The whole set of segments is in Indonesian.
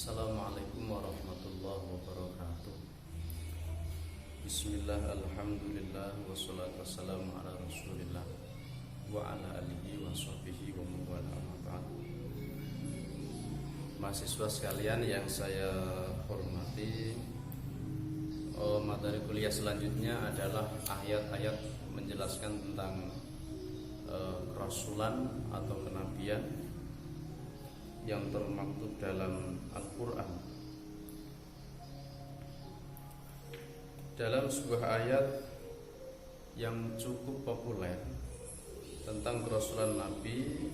Assalamualaikum warahmatullahi wabarakatuh. Bismillah, alhamdulillah, wassalatu wassalamu ala rasulillah wa ala alihi wa sahbihi wa mawala amma ba'd. Mahasiswa sekalian yang saya hormati, materi kuliah selanjutnya adalah ayat-ayat menjelaskan tentang kerasulan atau kenabian yang termaktub dalam Al-Quran. Dalam sebuah ayat yang cukup populer tentang kerasulan Nabi,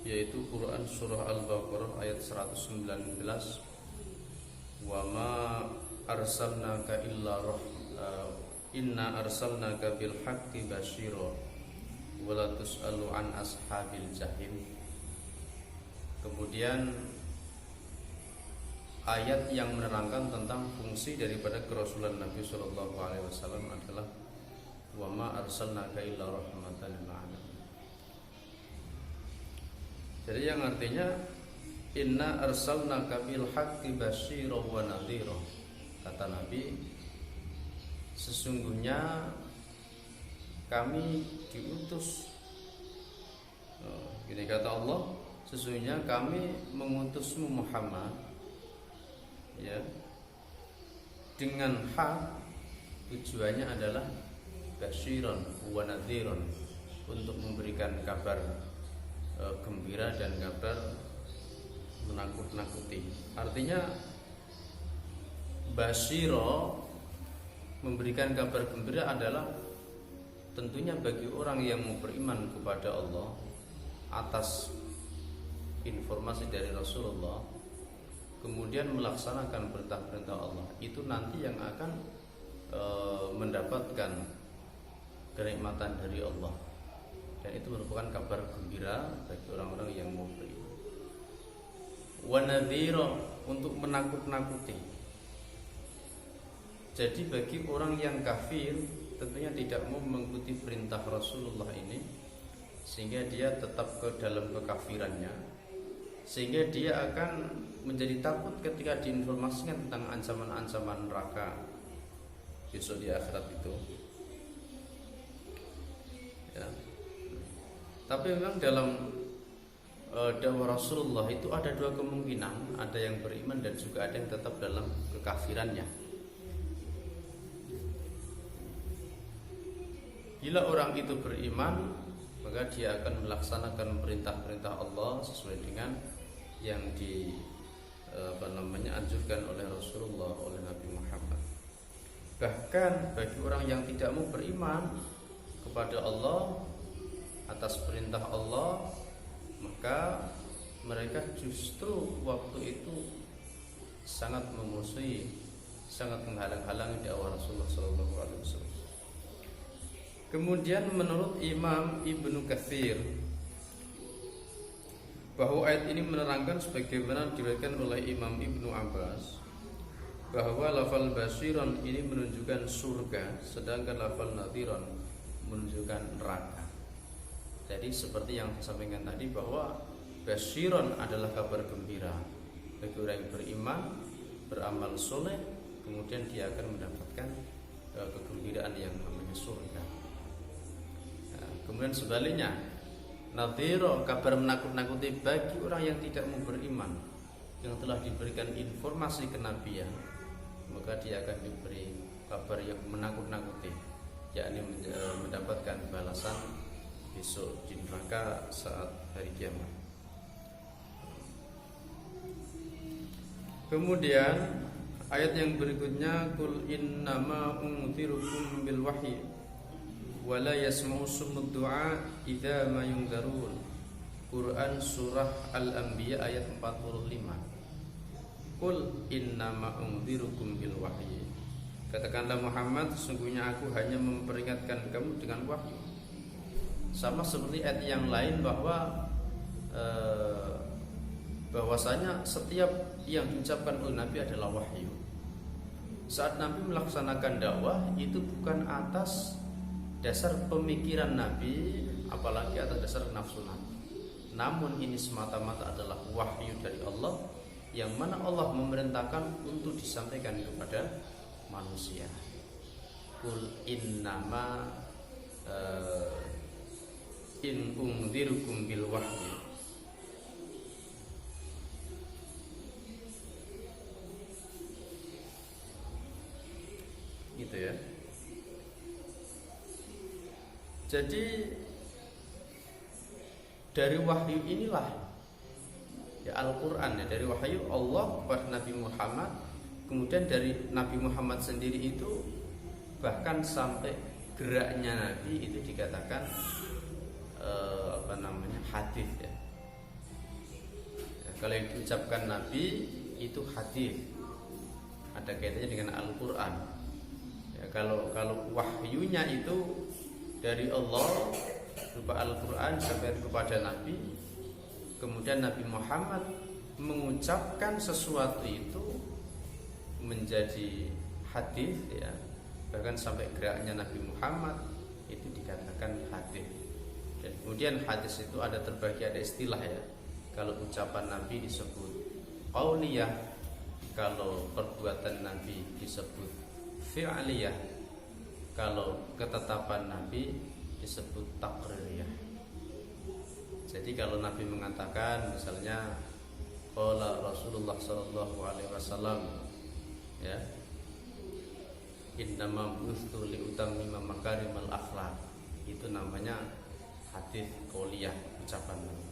yaitu Quran Surah Al-Baqarah ayat 119, wa ma arsalnaka illa inna arsalnaka bil haqqi basyira wala tus'alu an ashabil jahim. Kemudian ayat yang menerangkan tentang fungsi daripada kerasulan Nabi sallallahu alaihi wasallam adalah wa ma arsalnaka illa rahmatan lil alamin. Jadi yang artinya inna arsalnaka bil haqqi basyira wa nadhira. Kata Nabi, sesungguhnya kami diutus, ini kata Allah, sesungguhnya kami mengutusmu Muhammad, ya, dengan hak. Tujuannya adalah basyiran wa nadhiran, untuk memberikan kabar gembira dan kabar menakut-nakuti. Artinya basyira, memberikan kabar gembira, adalah tentunya bagi orang yang mau beriman kepada Allah atas informasi dari Rasulullah, kemudian melaksanakan perintah-perintah Allah, itu nanti yang akan mendapatkan kenikmatan dari Allah, dan itu merupakan kabar gembira bagi orang-orang yang mau beriman. Wa nadhira, untuk menakut-nakuti. Jadi bagi orang yang kafir, tentunya tidak mau mengikuti perintah Rasulullah ini, sehingga dia tetap ke dalam kekafirannya, sehingga dia akan menjadi takut ketika diinformasikan tentang ancaman-ancaman neraka besok di akhirat itu, ya. Tapi memang dalam dakwah Rasulullah itu ada dua kemungkinan, ada yang beriman dan juga ada yang tetap dalam kekafirannya. Bila orang itu beriman, maka dia akan melaksanakan perintah-perintah Allah sesuai dengan yang anjurkan oleh Rasulullah, oleh Nabi Muhammad. Bahkan bagi orang yang tidak mau beriman kepada Allah atas perintah Allah, maka mereka justru waktu itu sangat memusuhi, sangat menghalang-halangi dakwah Rasulullah SAW. Kemudian menurut Imam Ibnu Katsir, bahwa ayat ini menerangkan sebagaimana diriwayatkan oleh Imam Ibnu Abbas, bahwa lafal basyiran ini menunjukkan surga, sedangkan lafal nadhiran menunjukkan neraka. Jadi seperti yang saya sampaikan tadi, bahwa basyiran adalah kabar gembira bagi orang yang beriman, beramal soleh, kemudian dia akan mendapatkan kegembiraan yang namanya surga. Kemudian sebaliknya, nadhira, kabar menakut-nakuti bagi orang yang tidak mau beriman, yang telah diberikan informasi kenabian, maka dia akan diberi kabar yang menakut-nakuti, yakni mendapatkan balasan besok di neraka saat hari kiamat. Kemudian ayat yang berikutnya, qul innama unzirukum bil wahyi wala yasma'u summud du'a idza ma yunzarun. Quran Surah Al-Anbiya ayat 45. Qul innama unzirukum bil wahyi, katakanlah Muhammad, sesungguhnya aku hanya memperingatkan kamu dengan wahyu. Sama seperti ayat yang lain, bahwasanya setiap yang diucapkan oleh Nabi adalah wahyu. Saat Nabi melaksanakan dakwah, itu bukan atas dasar pemikiran Nabi, apalagi atas dasar nafsu Nabi. namun ini semata-mata adalah wahyu dari Allah yang mana Allah memerintahkan untuk disampaikan kepada manusia. Qul innama in undzirukum bil wahyi. Gitu ya. Jadi dari wahyu inilah ya Al-Qur'an ya, dari wahyu Allah kepada Nabi Muhammad, kemudian dari Nabi Muhammad sendiri itu bahkan sampai geraknya Nabi itu dikatakan hadis ya. Kalau yang diucapkan Nabi itu hadis, ada kaitannya dengan Al-Qur'an. Ya, kalau wahyunya itu dari Allah berupa Al-Qur'an sampai kepada Nabi, kemudian Nabi Muhammad mengucapkan sesuatu itu menjadi hadis ya, bahkan sampai geraknya Nabi Muhammad itu dikatakan hadis. Dan kemudian hadis itu ada terbagi, ada istilah ya. Kalau ucapan Nabi disebut qauliyah, kalau perbuatan Nabi disebut fi'liyah, kalau ketetapan Nabi disebut taqririyah. Jadi kalau Nabi mengatakan misalnya qala Rasulullah sallallahu alaihi wasallam ya, innama bu'itsu li utammima makarimal akhlaq, itu namanya hadis qauliyah, ucapan Nabi.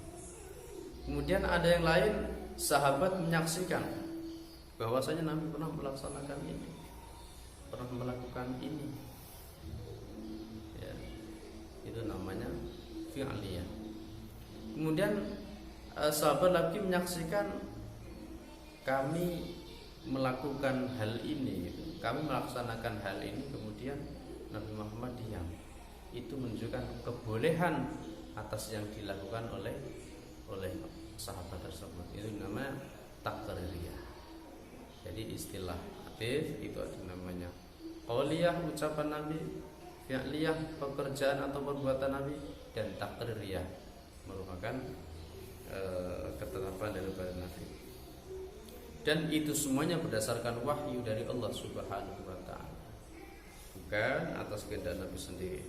Kemudian ada yang lain, sahabat menyaksikan bahwasanya Nabi pernah melaksanakan ini, pernah melakukan ini ya, itu namanya fi'liyah. Kemudian sahabat lagi menyaksikan kami melakukan hal ini, kami melaksanakan hal ini, kemudian Nabi Muhammad diam. Itu menunjukkan kebolehan atas yang dilakukan oleh sahabat tersebut. Itu namanya taqririyah. Jadi istilah hadis itu ada namanya qauliyah, ucapan Nabi, fi'liyah, pekerjaan atau perbuatan Nabi, dan taqririyah merupakan ketetapan daripada Nabi. Dan itu semuanya berdasarkan wahyu dari Allah Subhanahu wa taala, bukan atas kehendak Nabi sendiri.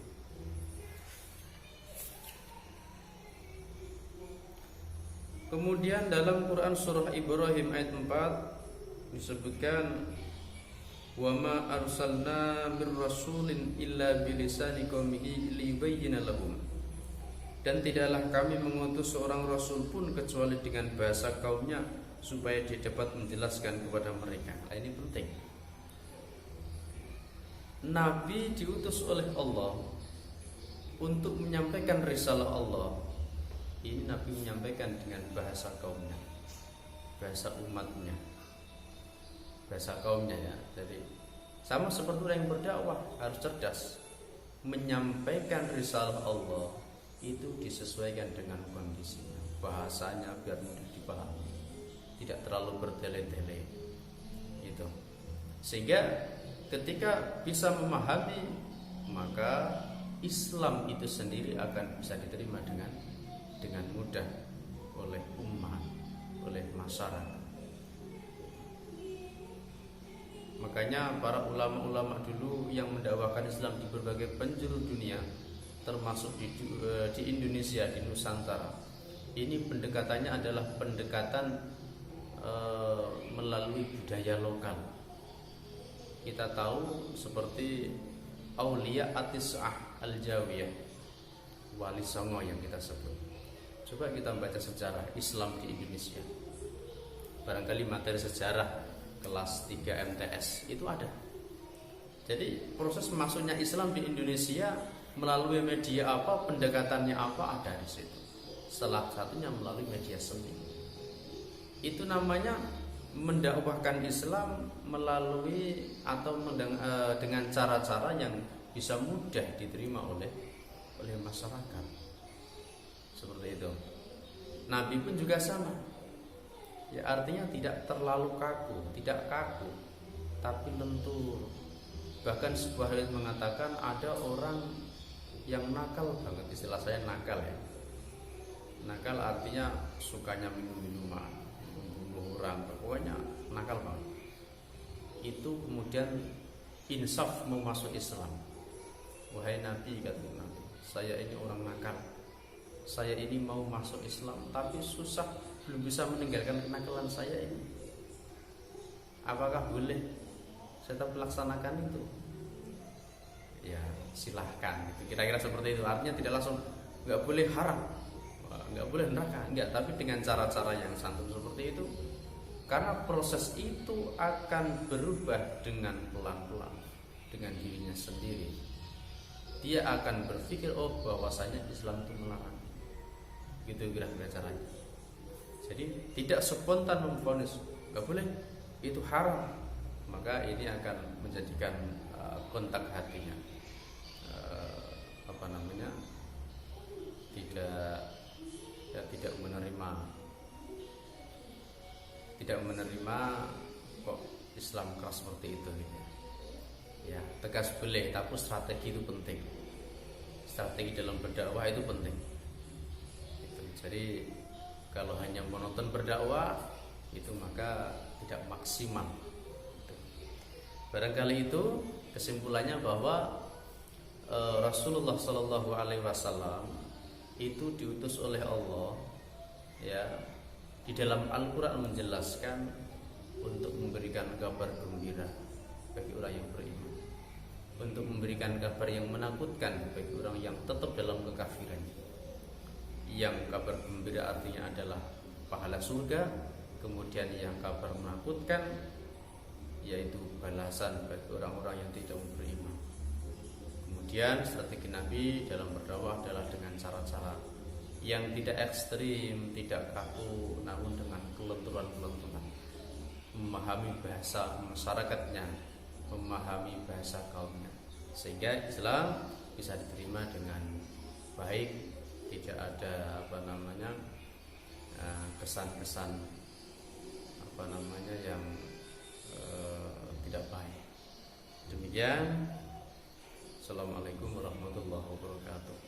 Kemudian dalam Quran surah Ibrahim ayat 4 disebutkan wa ma arsalna bir rasulin illa bilisani qaumihi liyubayyana lahum, dan tidaklah kami mengutus seorang rasul pun kecuali dengan bahasa kaumnya supaya dia dapat menjelaskan kepada mereka. Nah, ini penting. Nabi diutus oleh Allah untuk menyampaikan risalah Allah. Ini Nabi menyampaikan dengan bahasa kaumnya, bahasa umatnya, bahasa kaumnya ya. Jadi sama seperti orang yang berdakwah harus cerdas. Menyampaikan risalah Allah itu disesuaikan dengan kondisinya, bahasanya biar mudah dipahami, tidak terlalu bertele-tele gitu. Sehingga ketika bisa memahami, maka Islam itu sendiri akan bisa diterima dengan mudah oleh umat, oleh masyarakat. Makanya para ulama-ulama dulu yang mendakwakan Islam di berbagai penjuru dunia, termasuk di Indonesia, di Nusantara, ini pendekatannya adalah pendekatan melalui budaya lokal. Kita tahu seperti Aulia Atis'ah Al-Jawiyah, Wali Songo yang kita sebut. Coba kita baca sejarah Islam di Indonesia. Barangkali materi sejarah kelas 3 MTS itu ada. Jadi proses masuknya Islam di Indonesia melalui media apa, pendekatannya apa, ada di situ. Salah satunya melalui media seni. Itu namanya mendakwahkan Islam melalui atau dengan cara-cara yang bisa mudah diterima oleh masyarakat. Seperti itu. Nabi pun juga sama. Ya, artinya tidak terlalu kaku, tidak kaku, tapi lentur. Bahkan sebuah hadis mengatakan ada orang yang nakal banget, istilah saya nakal ya. Nakal artinya sukanya minum minuman, membunuh orang, pokoknya nakal banget. Itu kemudian insaf mau masuk Islam. Wahai Nabi, kata Nabi, saya ini orang nakal, saya ini mau masuk Islam, tapi susah, belum bisa meninggalkan kenakalan saya ini. Apakah boleh saya tetap melaksanakan itu? Ya silahkan, gitu. Kira-kira seperti itu. Artinya tidak langsung nggak boleh haram, nggak boleh neraka, enggak, tapi dengan cara-cara yang santun seperti itu. Karena proses itu akan berubah dengan pelan-pelan, dengan dirinya sendiri. Dia akan berpikir, oh bahwasanya Islam itu melarang. Gitu kira-kira caranya. Jadi tidak spontan memvonis nggak boleh, itu haram. Maka ini akan menjadikan kontak hatinya tidak menerima kok Islam keras seperti itu gitu. Ya tegas boleh, tapi strategi itu penting. Strategi dalam berdakwah itu penting gitu. Jadi kalau hanya monoton berdakwah itu maka tidak maksimal gitu. Barangkali itu kesimpulannya bahwa Rasulullah Shallallahu Alaihi Wasallam itu diutus oleh Allah, ya, di dalam Al-Quran menjelaskan untuk memberikan kabar gembira bagi orang yang beriman, untuk memberikan kabar yang menakutkan bagi orang yang tetap dalam kekafiran. Yang kabar gembira artinya adalah pahala surga, kemudian yang kabar menakutkan yaitu balasan bagi orang-orang yang tidak beriman. Kemudian strategi Nabi dalam berdakwah adalah dengan cara-cara yang tidak ekstrim, tidak kaku, namun dengan kelenturan-kelenturan, memahami bahasa masyarakatnya, memahami bahasa kaumnya, sehingga Islam bisa diterima dengan baik, tidak ada kesan-kesan yang tidak baik. Demikian. Assalamualaikum warahmatullahi wabarakatuh.